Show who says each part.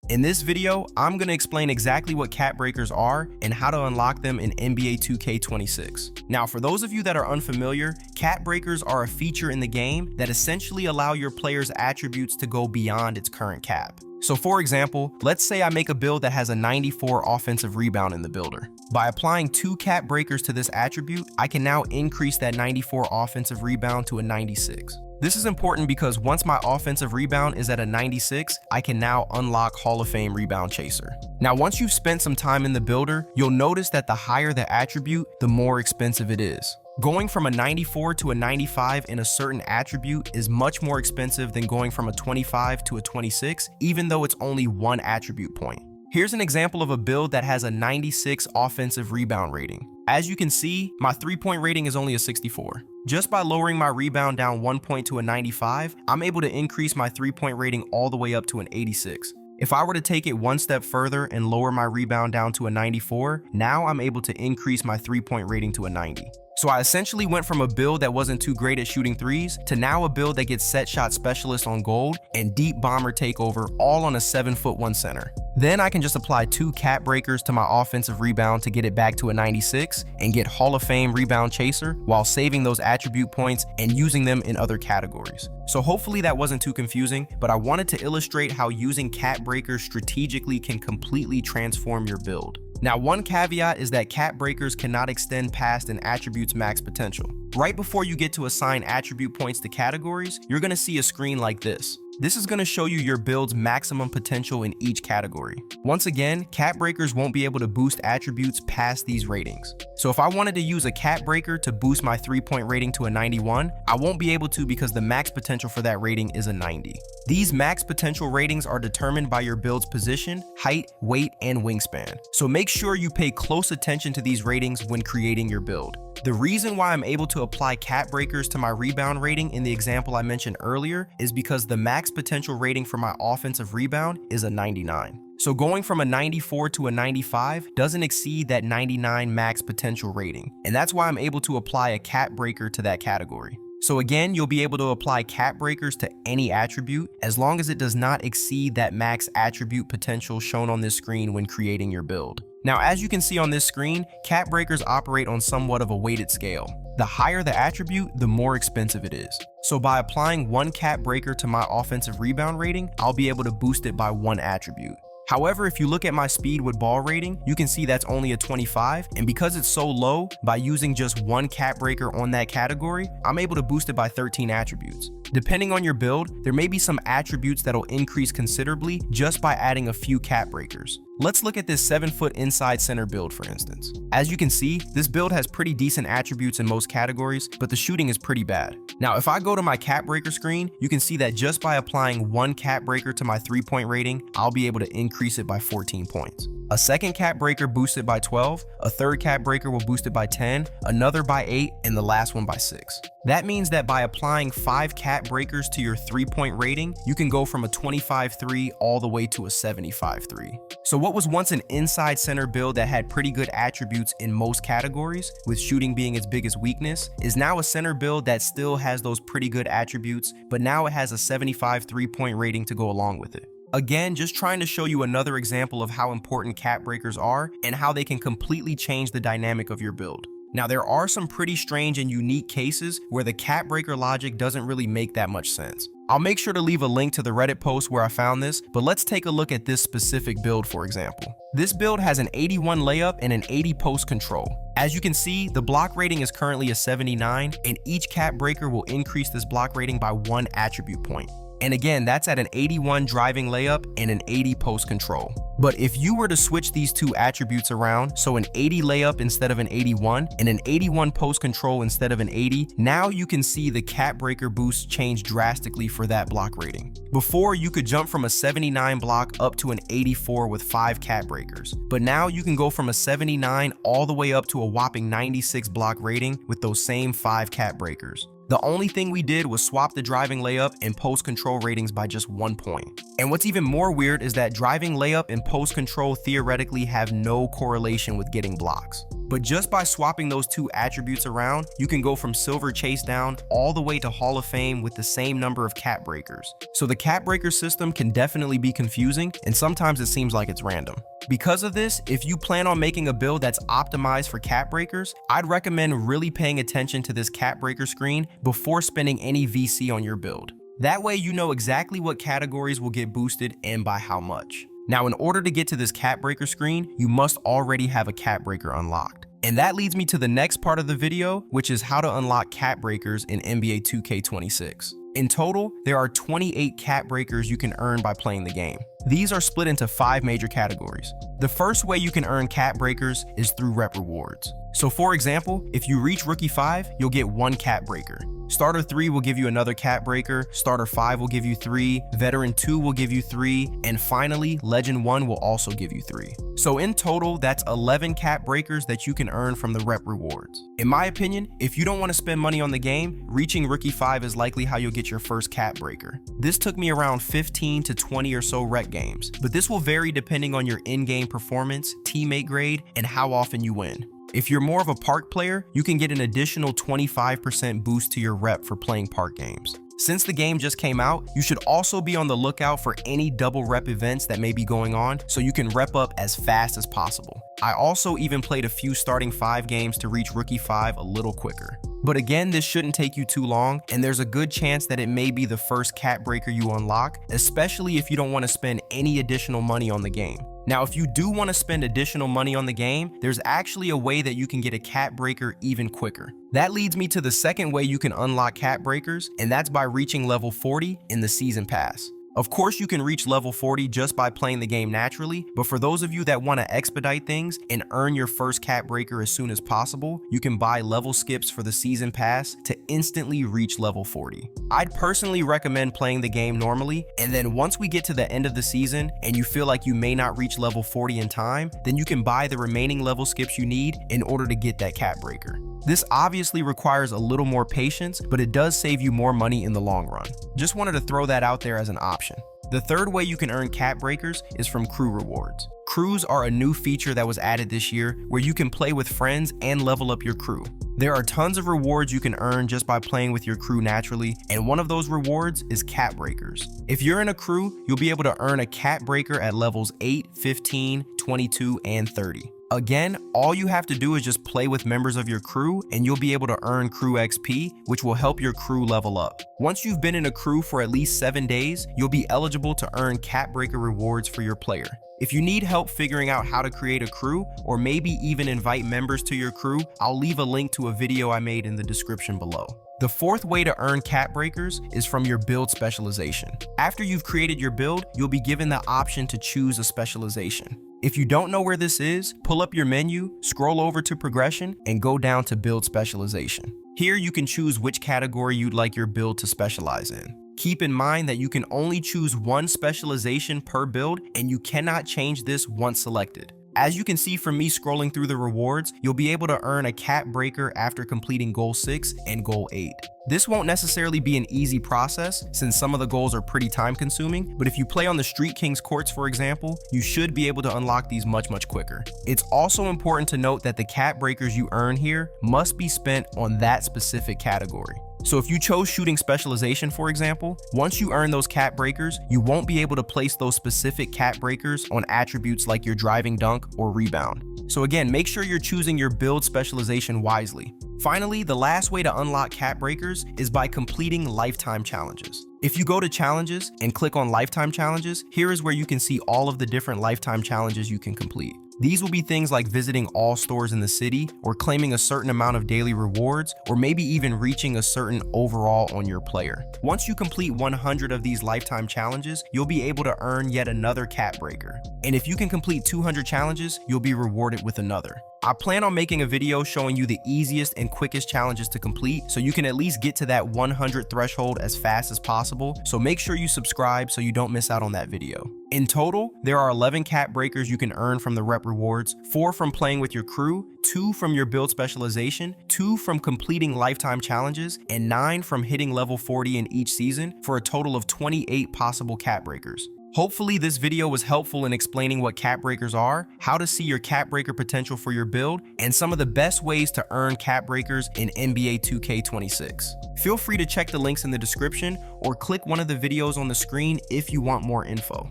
Speaker 1: In this video, I'm going to explain exactly what cat breakers are and how to unlock them in NBA 2K26. Now, for those of you that are unfamiliar, cat breakers are a feature in the game that essentially allow your player's attributes to go beyond its current cap. So for example, let's say I make a build that has a 94 offensive rebound in the builder. By applying 2 cat breakers to this attribute, I can now increase that 94 offensive rebound to a 96. This is important because once my offensive rebound is at a 96, I can now unlock Hall of Fame Rebound Chaser. Now, once you've spent some time in the builder, you'll notice that the higher the attribute, the more expensive it is. Going from a 94 to a 95 in a certain attribute is much more expensive than going from a 25 to a 26, even though it's only one attribute point. Here's an example of a build that has a 96 offensive rebound rating. As you can see, my 3-point rating is only a 64. Just by lowering my rebound down 1 point to a 95, I'm able to increase my 3-point rating all the way up to an 86. If I were to take it one step further and lower my rebound down to a 94, now I'm able to increase my 3-point rating to a 90. So I essentially went from a build that wasn't too great at shooting threes to now a build that gets set shot specialist on gold and deep bomber takeover all on a 7'1" center. Then I can just apply 2 cat breakers to my offensive rebound to get it back to a 96 and get Hall of Fame Rebound Chaser while saving those attribute points and using them in other categories. So hopefully that wasn't too confusing, but I wanted to illustrate how using cat breakers strategically can completely transform your build. Now, one caveat is that cat breakers cannot extend past an attribute's max potential. Right before you get to assign attribute points to categories, you're going to see a screen like this. This is going to show you your build's maximum potential in each category. Once again, cat breakers won't be able to boost attributes past these ratings. So if I wanted to use a cat breaker to boost my 3-point rating to a 91, I won't be able to because the max potential for that rating is a 90. These max potential ratings are determined by your build's position, height, weight, and wingspan. So make sure you pay close attention to these ratings when creating your build. The reason why I'm able to apply cat breakers to my rebound rating in the example I mentioned earlier is because the max potential rating for my offensive rebound is a 99. So going from a 94 to a 95 doesn't exceed that 99 max potential rating, and that's why I'm able to apply a cat breaker to that category. So again, you'll be able to apply cat breakers to any attribute as long as it does not exceed that max attribute potential shown on this screen when creating your build. Now, as you can see on this screen, cat breakers operate on somewhat of a weighted scale. The higher the attribute, the more expensive it is. So by applying 1 cat breaker to my offensive rebound rating, I'll be able to boost it by 1 attribute. However, if you look at my speed with ball rating, you can see that's only a 25, and because it's so low, by using just 1 cat breaker on that category, I'm able to boost it by 13 attributes. Depending on your build, there may be some attributes that'll increase considerably just by adding a few cat breakers. Let's look at this 7-foot inside center build, for instance. As you can see, this build has pretty decent attributes in most categories, but the shooting is pretty bad. Now, if I go to my cat breaker screen, you can see that just by applying 1 cat breaker to my 3-point rating, I'll be able to increase it by 14 points. A second cat breaker boosts it by 12, a third cat breaker will boost it by 10, another by 8, and the last one by 6. That means that by applying 5 cat breakers to your 3-point rating, you can go from a 25-3 all the way to a 75-3. So what was once an inside center build that had pretty good attributes in most categories, with shooting being its biggest weakness, is now a center build that still has those pretty good attributes, but now it has a 75 3-point rating to go along with it. Again, just trying to show you another example of how important cat breakers are and how they can completely change the dynamic of your build. Now, there are some pretty strange and unique cases where the cat breaker logic doesn't really make that much sense. I'll make sure to leave a link to the Reddit post where I found this, but let's take a look at this specific build, for example. This build has an 81 layup and an 80 post control. As you can see, the block rating is currently a 79, and each cat breaker will increase this block rating by 1 attribute point. And again, that's at an 81 driving layup and an 80 post control. But if you were to switch these 2 attributes around, so an 80 layup instead of an 81 and an 81 post control instead of an 80, now you can see the cat breaker boost change drastically for that block rating. Before, you could jump from a 79 block up to an 84 with 5 cat breakers, but now you can go from a 79 all the way up to a whopping 96 block rating with those same 5 cat breakers. The only thing we did was swap the driving layup and post control ratings by just 1 point. And what's even more weird is that driving layup and post control theoretically have no correlation with getting blocks. But just by swapping those two attributes around, you can go from silver chase down all the way to Hall of Fame with the same number of cap breakers. So the cap breaker system can definitely be confusing, and sometimes it seems like it's random. Because of this, if you plan on making a build that's optimized for cap breakers, I'd recommend really paying attention to this cap breaker screen before spending any VC on your build. That way you know exactly what categories will get boosted and by how much. Now, in order to get to this cap breaker screen, you must already have a cap breaker unlocked. And that leads me to the next part of the video, which is how to unlock cap breakers in NBA 2K26. In total, there are 28 cap breakers you can earn by playing the game. These are split into 5 major categories. The first way you can earn cap breakers is through rep rewards. So for example, if you reach Rookie 5, you'll get 1 cap breaker. Starter 3 will give you another cap breaker, Starter 5 will give you 3, Veteran 2 will give you 3, and finally, Legend 1 will also give you 3. So in total, that's 11 cap breakers that you can earn from the rep rewards. In my opinion, if you don't want to spend money on the game, reaching Rookie 5 is likely how you'll get your first cap breaker. This took me around 15 to 20 or so rec games, but this will vary depending on your in-game performance, teammate grade, and how often you win. If you're more of a park player, you can get an additional 25% boost to your rep for playing park games. Since the game just came out, you should also be on the lookout for any double rep events that may be going on so you can rep up as fast as possible. I also even played a few starting 5 games to reach Rookie 5 a little quicker. But again, this shouldn't take you too long, and there's a good chance that it may be the first cap breaker you unlock, especially if you don't want to spend any additional money on the game. Now, if you do want to spend additional money on the game, there's actually a way that you can get a cap breaker even quicker. That leads me to the second way you can unlock cap breakers, and that's by reaching level 40 in the season pass. Of course, you can reach level 40 just by playing the game naturally, but for those of you that want to expedite things and earn your first cap breaker as soon as possible, you can buy level skips for the season pass to instantly reach level 40. I'd personally recommend playing the game normally, and then once we get to the end of the season and you feel like you may not reach level 40 in time, then you can buy the remaining level skips you need in order to get that cap breaker. This obviously requires a little more patience, but it does save you more money in the long run. Just wanted to throw that out there as an option. The third way you can earn cap breakers is from crew rewards. Crews are a new feature that was added this year where you can play with friends and level up your crew. There are tons of rewards you can earn just by playing with your crew naturally, and one of those rewards is cap breakers. If you're in a crew, you'll be able to earn a cap breaker at levels 8, 15, 22, and 30. Again, all you have to do is just play with members of your crew and you'll be able to earn crew XP, which will help your crew level up. Once you've been in a crew for at least 7 days, you'll be eligible to earn cap breaker rewards for your player. If you need help figuring out how to create a crew, or maybe even invite members to your crew, I'll leave a link to a video I made in the description below. The fourth way to earn cap breakers is from your build specialization. After you've created your build, you'll be given the option to choose a specialization. If you don't know where this is, pull up your menu, scroll over to progression, and go down to build specialization. Here you can choose which category you'd like your build to specialize in. Keep in mind that you can only choose one specialization per build, and you cannot change this once selected. As you can see from me scrolling through the rewards, you'll be able to earn a cap breaker after completing goal 6 and goal 8. This won't necessarily be an easy process since some of the goals are pretty time consuming, but if you play on the Street Kings courts, for example, you should be able to unlock these much quicker. It's also important to note that the cap breakers you earn here must be spent on that specific category. So if you chose shooting specialization, for example, once you earn those cap breakers, you won't be able to place those specific cap breakers on attributes like your driving dunk or rebound. So again, make sure you're choosing your build specialization wisely. Finally, the last way to unlock cap breakers is by completing lifetime challenges. If you go to challenges and click on lifetime challenges, here is where you can see all of the different lifetime challenges you can complete. These will be things like visiting all stores in the city, or claiming a certain amount of daily rewards, or maybe even reaching a certain overall on your player. Once you complete 100 of these lifetime challenges, you'll be able to earn yet another cap breaker. And if you can complete 200 challenges, you'll be rewarded with another. I plan on making a video showing you the easiest and quickest challenges to complete so you can at least get to that 100 threshold as fast as possible. So make sure you subscribe so you don't miss out on that video. In total, there are 11 cap breakers you can earn from the rep rewards, 4 from playing with your crew, 2 from your build specialization, 2 from completing lifetime challenges, and 9 from hitting level 40 in each season, for a total of 28 possible cap breakers. Hopefully this video was helpful in explaining what cap breakers are, how to see your cap breaker potential for your build, and some of the best ways to earn cap breakers in NBA 2K26. Feel free to check the links in the description or click one of the videos on the screen if you want more info.